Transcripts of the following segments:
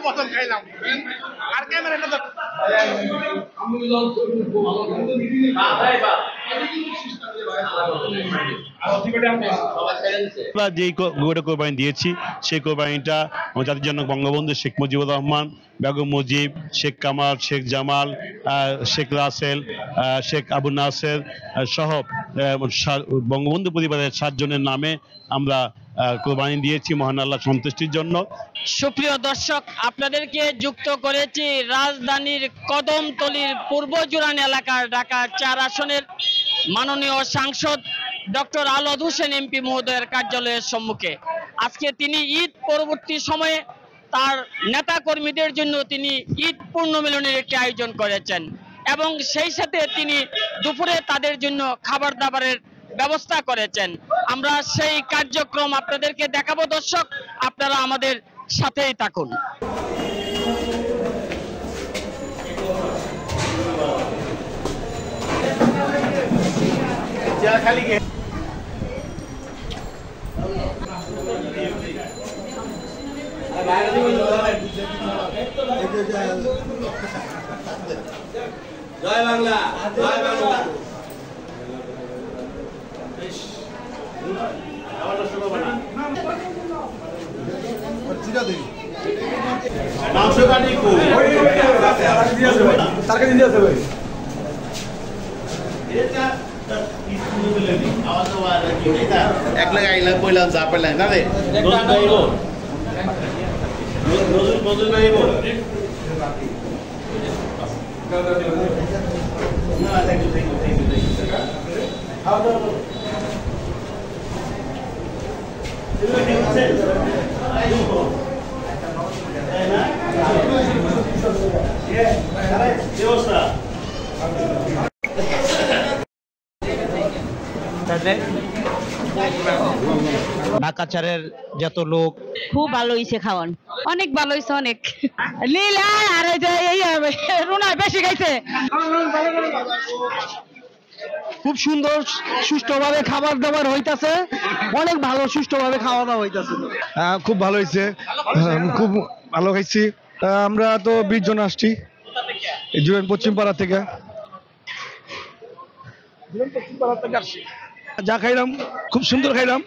প্রথম খাইলাম আর ক্যামেরাটা তো আমরা যেই গরুটা কোরবানি দিয়েছি সেই কোরবানিটা জাতির জন্য বঙ্গবন্ধু শেখ মুজিবুর রহমান, বেগম মুজিব, শেখ কামাল, শেখ জামাল, শেখ রাসেল, শেখ আবু নাসের সহ বঙ্গবন্ধু পরিবারের 7 জনের নামে আমরা কোরবানি দিয়েছি মহান আল্লাহ সন্তুষ্টির জন্য। সুপ্রিয় দর্শক, আপনাদেরকে যুক্ত করেছি রাজধানীর কদমতলীর পূর্ব জুরান এলাকার ঢাকা 4 আসনের মাননীয় সাংসদ ডক্টর আলদ হোসেন এমপি মহোদয়ের কার্যালয়ের সম্মুখে। আজকে তিনি ঈদ পরবর্তী সময়ে তার নেতা কর্মীদের জন্য তিনি ঈদ পুণ্যমিলনের একটি আয়োজন করেছেন এবং সেই সাথে তিনি দুপুরে তাদের জন্য খাবার দাবারের ব্যবস্থা করেছেন। আমরা সেই কার্যক্রম আপনাদেরকে দেখাবো দর্শক, আপনারা আমাদের সাথেই থাকুন। জয় বাংলা, জয় বাংলা। মাংস কাটি তারকে দিন আছে ভাই এক লাখ আইলাম কইলাম যা পাইলাম না রে নজরুল ভাই বল না থ্যাংক ইউ খাওয়া দাওয়া ঢাকাচারের যত লোক খুব ভালো হয়েছে, খাওয়ান অনেক ভালো হয়েছে, অনেক লীলা আর রুনা বেশি খাইছে। খুব সুন্দর সুষ্ঠুভাবে খাবার দাবার হইতাছে, অনেক ভালো সুষ্ঠুভাবে খাওয়া দাওয়া হইতাছে। খুব ভালো হয়েছে, খুব ভালো খাইছি। আমরা তো 20 জন আসছি জুয়েন পশ্চিম পাড়া থেকে। যা খাইলাম খুব সুন্দর খাইলাম।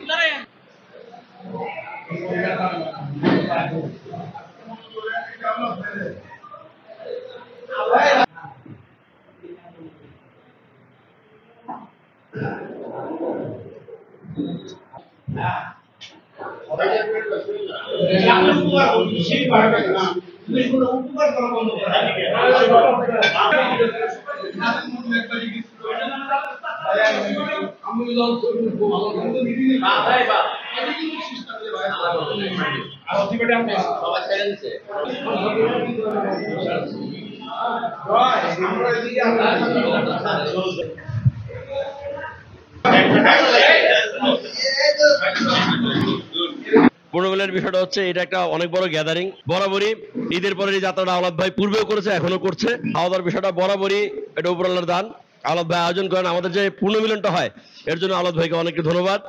পুনর্মিলনের বিষয়টা হচ্ছে এটা একটা অনেক বড় গ্যাদারিং। বরাবরই ঈদের পরে এই যাত্রাটা আওলাদ ভাই পূর্বেও করেছে, এখনো করছে। খাওয়া দাওয়ার বিষয়টা বরাবরই এটা উপরাল্লার দান। আওলাদ ভাই আয়োজন করেন, আমাদের যে পুনর্মিলনটা হয় এর জন্য আওলাদ ভাইকে অনেক ধন্যবাদ।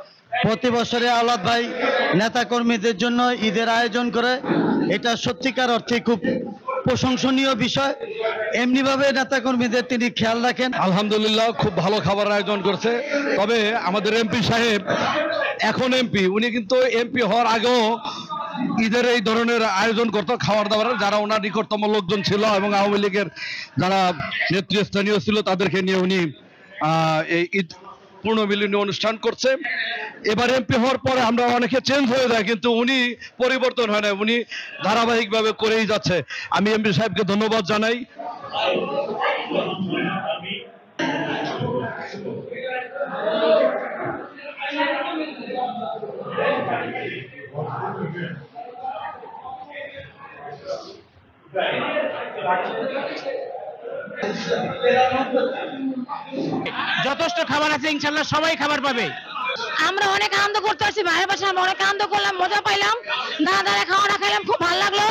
প্রতি বছরে আওলাদ ভাই নেতা কর্মীদের জন্য ঈদের আয়োজন করে, এটা সত্যিকার অর্থে খুব প্রশংসনীয় বিষয়। এমনিভাবে নেতা কর্মীদের তিনি খেয়াল রাখেন। আলহামদুলিল্লাহ খুব ভালো খাবার আয়োজন করছে। তবে আমাদের এমপি সাহেব, এখন এমপি, উনি কিন্তু এমপি হওয়ার আগেও ঈদের এই ধরনের আয়োজন করতো খাবার দাবারের, যারা ওনার নিকটতম লোকজন ছিল এবং আওয়ামী লীগের যারা নেতৃস্থানীয় ছিল তাদেরকে নিয়ে উনি এই ঈদ পুনর্মিলনী অনুষ্ঠান করছে। এবার এমপি হওয়ার পরে আমরা অনেকে চেঞ্জ হয়ে যায়, কিন্তু উনি পরিবর্তন হয় না, উনি ধারাবাহিকভাবে করেই যাচ্ছে। আমি এমপি সাহেবকে ধন্যবাদ জানাই। যথেষ্ট খাবার আছে, ইনশাল্লাহ সবাই খাবার পাবে। আমরা অনেক আনন্দ করতে পারছি, ভাইয়ের পাশে আমরা অনেক আনন্দ করলাম, মজা পাইলাম, দাদা খাওয়াটা খাইলাম, খুব ভালো লাগলো।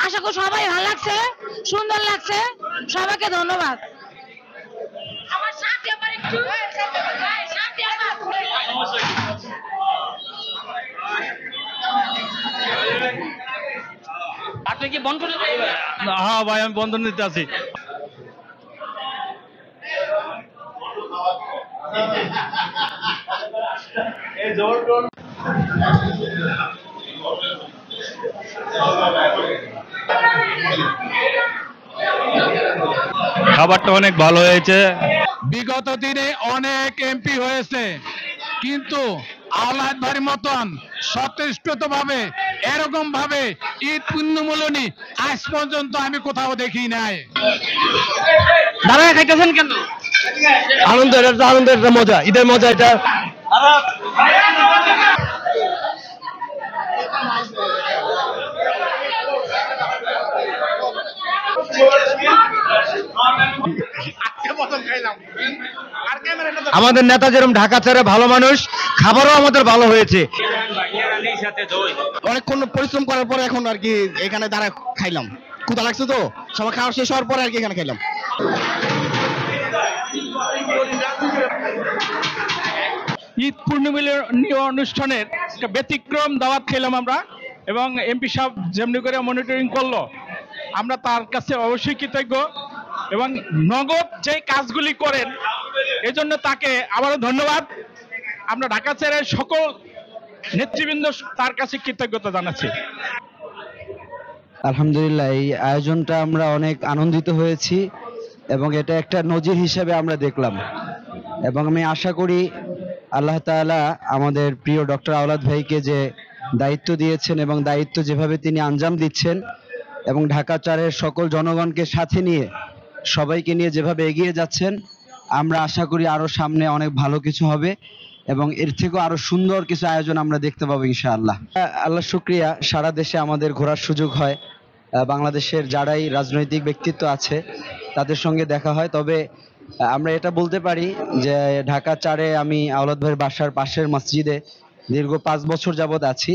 আশা করি সবাই ভালো লাগছে, সুন্দর লাগছে। সবাইকে ধন্যবাদ। আমার সাথে আমার একটু সাথে আমার আপনি কি বন্ধ করে হ্যাঁ ভাই, আমি বন্ধন নিতে আছি। খাবারটা অনেক ভালো হয়েছে। বিগত দিনে অনেক এমপি হয়েছে, কিন্তু আওলাদ ভাইয়ের মতন স্বতঃস্ফূর্ত ভাবে এরকম ভাবে ঈদ পুণ্যমূলনী আজ পর্যন্ত আমি কোথাও দেখি নাই। দাঁড়ায় খাইতেছেন কেন? আনন্দ, এটা আনন্দ, এটা মজা, ঈদের মজা এটা। আমাদের নেতা যেরকম ঢাকা ছেড়ে ভালো মানুষ, খাবারও আমাদের ভালো হয়েছে। অনেকক্ষণ পরিশ্রম করার পরে এখন আর কি এখানে দাঁড়ায় খাইলাম, ক্ষুধা লাগছে তো, সবাই খাওয়া শেষ হওয়ার পরে আর কি এখানে খাইলাম। ঈদ পূর্ণিমা অনুষ্ঠানের একটা ব্যতিক্রম দাওয়াত খেলাম আমরা, এবং এমপি সাহেব যেমনি করে মনিটরিং করলো, আমরা তার কাছে অবশ্যই কৃতজ্ঞ, এবং নগদ যে কাজগুলি করেন এজন্য তাকে আবারও ধন্যবাদ। আমরা ঢাকা ছেড়ে সকল নেতৃবৃন্দ তার কাছে কৃতজ্ঞতা জানাচ্ছি। আলহামদুলিল্লাহ, এই আয়োজনটা আমরা অনেক আনন্দিত হয়েছি এবং এটা একটা নজির হিসেবে আমরা দেখলাম, এবং আমি আশা করি আল্লাহ তাআলা আমাদের প্রিয় ডক্টর আওলাদ ভাইকে যে দায়িত্ব দিয়েছেন এবং দায়িত্ব যেভাবে তিনি আঞ্জাম দিচ্ছেন এবং ঢাকা চারের সকল জনগণকে সাথে নিয়ে সবাইকে নিয়ে যেভাবে এগিয়ে যাচ্ছেন, আমরা আশা করি আরো সামনে অনেক ভালো কিছু হবে এবং এর থেকেও আরো সুন্দর কিছু আয়োজন আমরা দেখতে পাবো ইনশাআল্লাহ। আল্লাহ শুকরিয়া, সারা দেশে আমাদের ঘোরার সুযোগ হয়, বাংলাদেশের যারাই রাজনৈতিক ব্যক্তিত্ব আছে তাদের সঙ্গে দেখা হয়। তবে আমরা এটা বলতে পারি যে ঢাকা চারে আমি আওলাদ ভাইয়ের বাসার পাশের মসজিদে দীর্ঘ 5 বছর যাবৎ আছি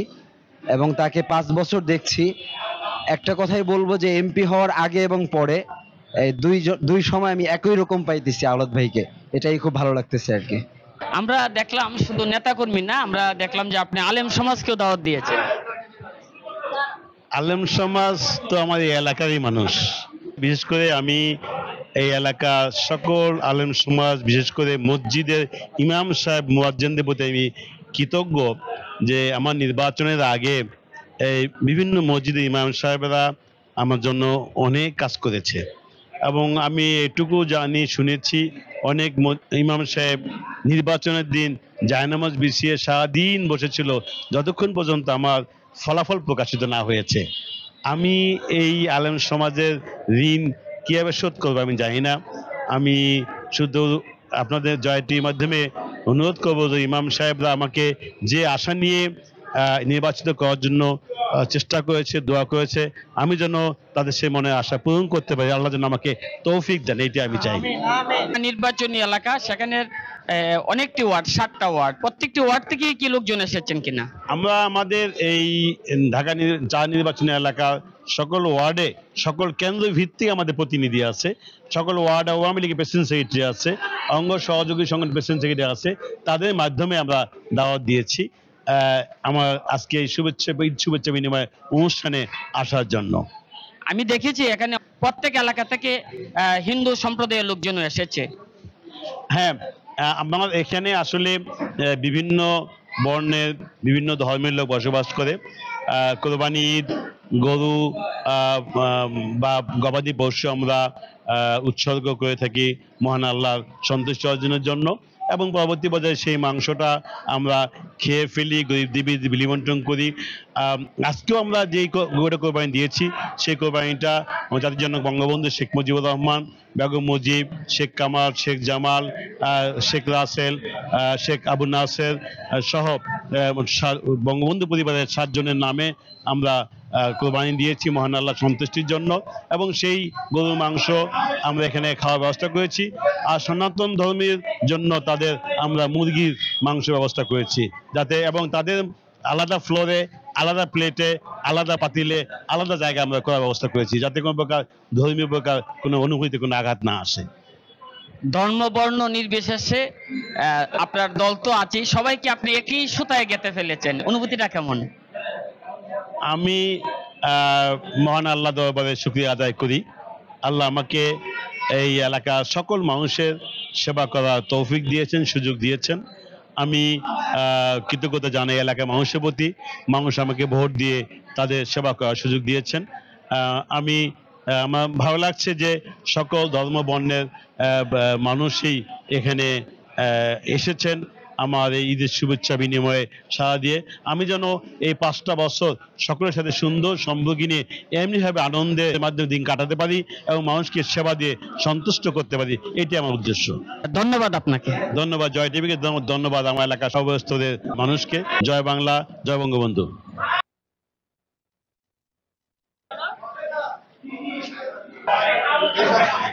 এবং তাকে 5 বছর দেখছি। একটা কথাই বলবো যে এমপি হওয়ার আগে এবং পরে দুই সময় আমি একই রকম পাইতেছি আওলাদ ভাইকে, এটাই খুব ভালো লাগতেছে আর কি। আমরা দেখলাম শুধু নেতাকর্মী না, আমরা দেখলাম যে আপনি আলেম সমাজকেও দাওয়াত দিয়েছেন। আলেম সমাজ তো আমার এই এলাকারই মানুষ, বিশেষ করে আমি এই এলাকার সকল আলেম সমাজ, বিশেষ করে মসজিদের ইমাম সাহেব মুয়াজ্জিনদের প্রতি আমি কৃতজ্ঞ যে আমার নির্বাচনের আগে এই বিভিন্ন মসজিদের ইমাম সাহেবরা আমার জন্য অনেক কাজ করেছে, এবং আমি এটুকু জানি শুনেছি অনেক ইমাম সাহেব নির্বাচনের দিন জায়নামাজ বিছিয়ে সারাদিন বসেছিল যতক্ষণ পর্যন্ত আমার ফলাফল প্রকাশিত না হয়েছে। আমি এই আলেম সমাজের ঋণ কীভাবে শোধ করবো আমি জানি না। আমি শুধু আপনাদের জয়টির মাধ্যমে অনুরোধ করবো যে ইমাম সাহেবরা আমাকে যে আশা নিয়ে নির্বাচিত করার জন্য চেষ্টা করেছে, দোয়া করেছে, আমি যেন তাদের সে মনে আশা পূরণ করতে পারি। আল্লাহ যেন আমাকে তৌফিক দেন, এইটা আমি চাই। নির্বাচনী এলাকা, সেখানে অনেকটি ওয়ার্ড, 7টা ওয়ার্ড, প্রত্যেকটি ওয়ার্ড থেকে কি লোকজন এসেছেন কিনা? আমরা আমাদের এই ঢাকা চার নির্বাচনী এলাকার সকল ওয়ার্ডে, সকল কেন্দ্র ভিত্তিক আমাদের প্রতিনিধি আছে। সকল ওয়ার্ডে আওয়ামী লীগের প্রেসিডেন্ট সেক্রেটারি আছে, অঙ্গ সহযোগী সংগঠন প্রেসিডেন্ট সেক্রেটারি আছে, তাদের মাধ্যমে আমরা দাওয়াত দিয়েছি আমার আজকে এই শুভেচ্ছা বিনিময় অনুষ্ঠানে আসার জন্য। আমি দেখেছি এখানে প্রত্যেক এলাকা থেকে হিন্দু সম্প্রদায়ের লোকজন এসেছে। হ্যাঁ, আমার এখানে আসলে বিভিন্ন বর্ণের, বিভিন্ন ধর্মের লোক বসবাস করে। কোরবানি ঈদ, গরু বা গবাদি পশু আমরা উৎসর্গ করে থাকি মহান আল্লাহর সন্তুষ্টি অর্জনের জন্য, এবং পরবর্তী পর্যায়ে সেই মাংসটা আমরা খেয়ে ফেলি, গরিব দিবি বিলিবন্টন করি। আজকেও আমরা যেই গরুটা কোরবানি দিয়েছি সেই কোরবানিটা জাতির জনক বঙ্গবন্ধু শেখ মুজিবুর রহমান, বেগম মুজিব, শেখ কামাল, শেখ জামাল, শেখ রাসেল, শেখ আবু নাসের সহ বঙ্গবন্ধু পরিবারের 7 জনের নামে আমরা কোরবানি দিয়েছি মহান আল্লাহ সন্তুষ্টির জন্য, এবং সেই গরুর মাংস আমরা এখানে খাওয়ার ব্যবস্থা করেছি। আর সনাতন ধর্মের জন্য তাদের আমরা মুরগির মাংস ব্যবস্থা করেছি, যাতে এবং তাদের আলাদা ফ্লোরে, আলাদা প্লেটে, আলাদা পাতিলে, আলাদা জায়গায় আমরা করার ব্যবস্থা করেছি, যাতে কোনো প্রকার ধর্মীয় প্রকার কোনো অনুভূতি, কোনো আঘাত না আসে। ধর্ম বর্ণ নির্বিশেষে আপনার দল তো আছেই, সবাইকে আপনি একই সুতায় গেঁথে ফেলেছেন, অনুভূতিটা কেমন? আমি মহান আল্লাহ দরবারে শুকরিয়া আদায় করি। আল্লাহ আমাকে এই এলাকার সকল মানুষের সেবা করার তৌফিক দিয়েছেন, সুযোগ দিয়েছেন। আমি কৃতজ্ঞতা জানাই এলাকার মানুষের প্রতি। মানুষ আমাকে ভোট দিয়ে তাদের সেবা করার সুযোগ দিয়েছেন। আমার ভালো লাগছে যে সকল ধর্ম বর্ণের মানুষই এখানে এসেছেন আমার এই ঈদের শুভেচ্ছা বিনিময়ে সাড়া দিয়ে। আমি যেন এই 5টা বছর সকলের সাথে সুন্দর সম্পর্ক নিয়ে এমনিভাবে আনন্দের মাধ্যমে দিন কাটাতে পারি এবং মানুষকে সেবা দিয়ে সন্তুষ্ট করতে পারি, এটি আমার উদ্দেশ্য। ধন্যবাদ আপনাকে। ধন্যবাদ জয় টিভিকে, ধন্যবাদ আমার এলাকার সর্বস্তরের মানুষকে। জয় বাংলা, জয় বঙ্গবন্ধু। Thank you.